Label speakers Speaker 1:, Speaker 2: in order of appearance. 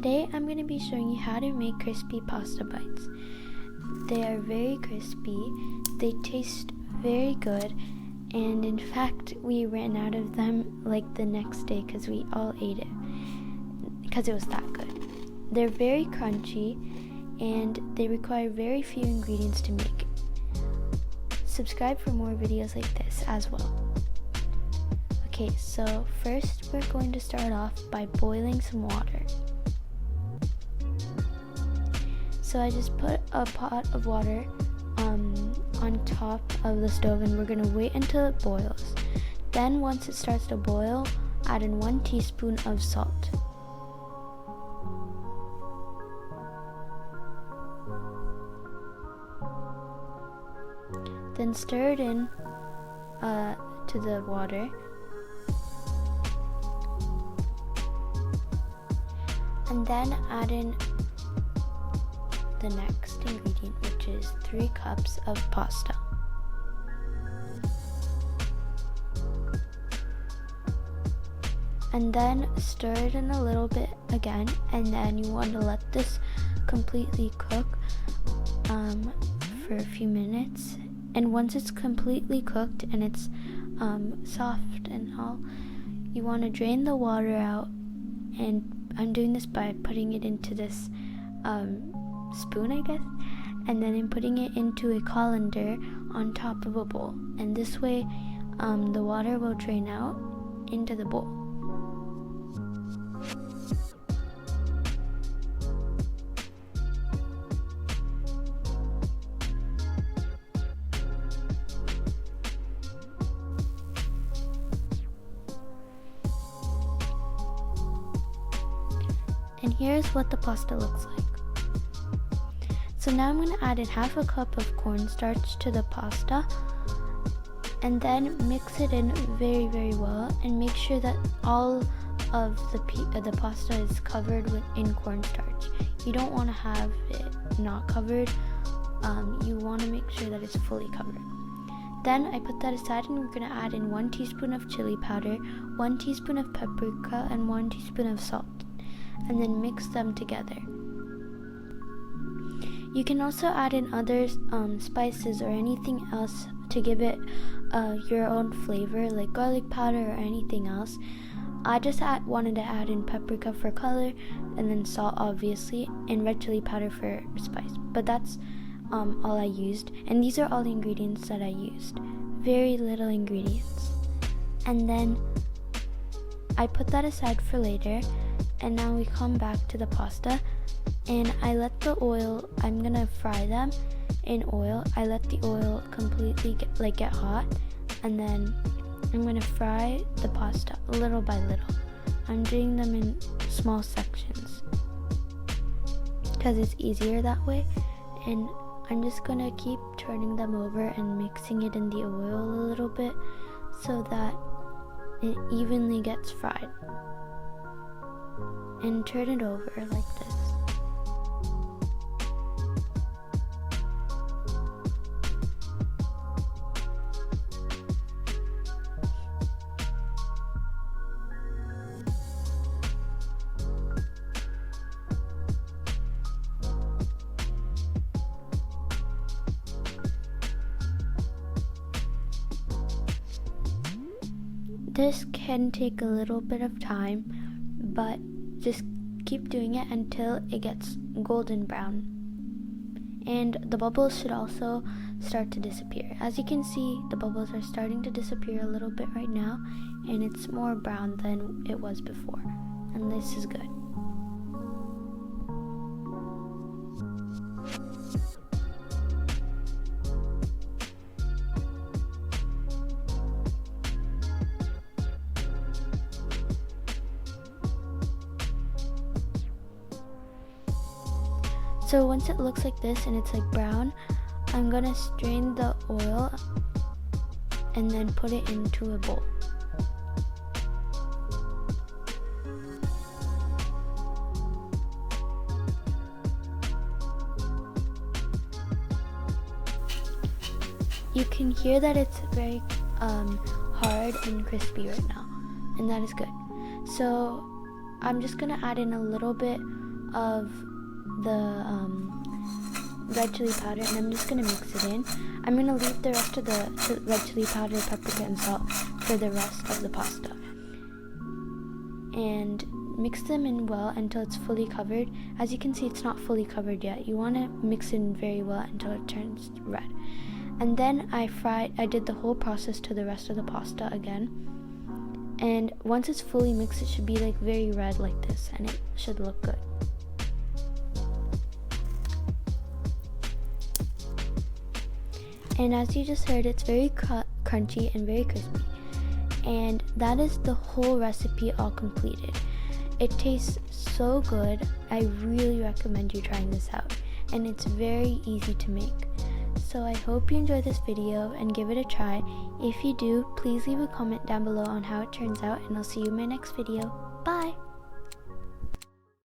Speaker 1: Today I'm going to be showing you how to make crispy pasta bites. They are very crispy, they taste very good, and in fact we ran out of them like the next day because we all ate it because it was that good. They're very crunchy and they require very few ingredients to make. Subscribe for more videos like this as well. Okay, so first we're going to start off by boiling some water. So I just put a pot of water on top of the stove, and we're going to wait until it boils. Then once it starts to boil, add in 1 teaspoon of salt. Then stir it in to the water. And then add in the next ingredient, which is 3 cups of pasta. And then stir it in a little bit again, and then you want to let this completely cook for a few minutes. And once it's completely cooked and it's soft and all, you want to drain the water out, and I'm doing this by putting it into this spoon, I guess, and then I'm putting it into a colander on top of a bowl, and this way the water will drain out into the bowl. And here's what the pasta looks like. So now I'm going to add in half a cup of cornstarch to the pasta, and then mix it in very, very well, and make sure that all of the pasta is covered in cornstarch. You don't want to have it not covered. You want to make sure that it's fully covered. Then I put that aside, and we're going to add in 1 teaspoon of chili powder, 1 teaspoon of paprika, and 1 teaspoon of salt, and then mix them together. You can also add in other spices or anything else to give it your own flavor, like garlic powder or anything else. I just wanted to add in paprika for color, and then salt obviously, and red chili powder for spice. But that's all I used, and these are all the ingredients that I used. Very little ingredients. And then I put that aside for later, and now we come back to the pasta, and I let the oil, I'm gonna fry them in oil. I let the oil completely get hot, and then I'm gonna fry the pasta little by little. I'm doing them in small sections because it's easier that way, and I'm just gonna keep turning them over and mixing it in the oil a little bit so that it evenly gets fried. And turn it over like this. This can take a little bit of time, but just keep doing it until it gets golden brown. And the bubbles should also start to disappear. As you can see, the bubbles are starting to disappear a little bit right now, and it's more brown than it was before. And this is good. So once it looks like this and it's like brown, I'm gonna strain the oil and then put it into a bowl. You can hear that it's very hard and crispy right now, and that is good. So I'm just gonna add in a little bit of the red chili powder, and I'm just going to mix it in. I'm going to leave the rest of the red chili powder, paprika, and salt for the rest of the pasta. And mix them in well until it's fully covered. As you can see, it's not fully covered yet. You want to mix it in very well until it turns red. And then I did the whole process to the rest of the pasta again. And once it's fully mixed, it should be like very red like this, and it should look good. And as you just heard, it's very crunchy and very crispy. And that is the whole recipe all completed. It tastes so good. I really recommend you trying this out. And it's very easy to make. So I hope you enjoyed this video and give it a try. If you do, please leave a comment down below on how it turns out, and I'll see you in my next video. Bye!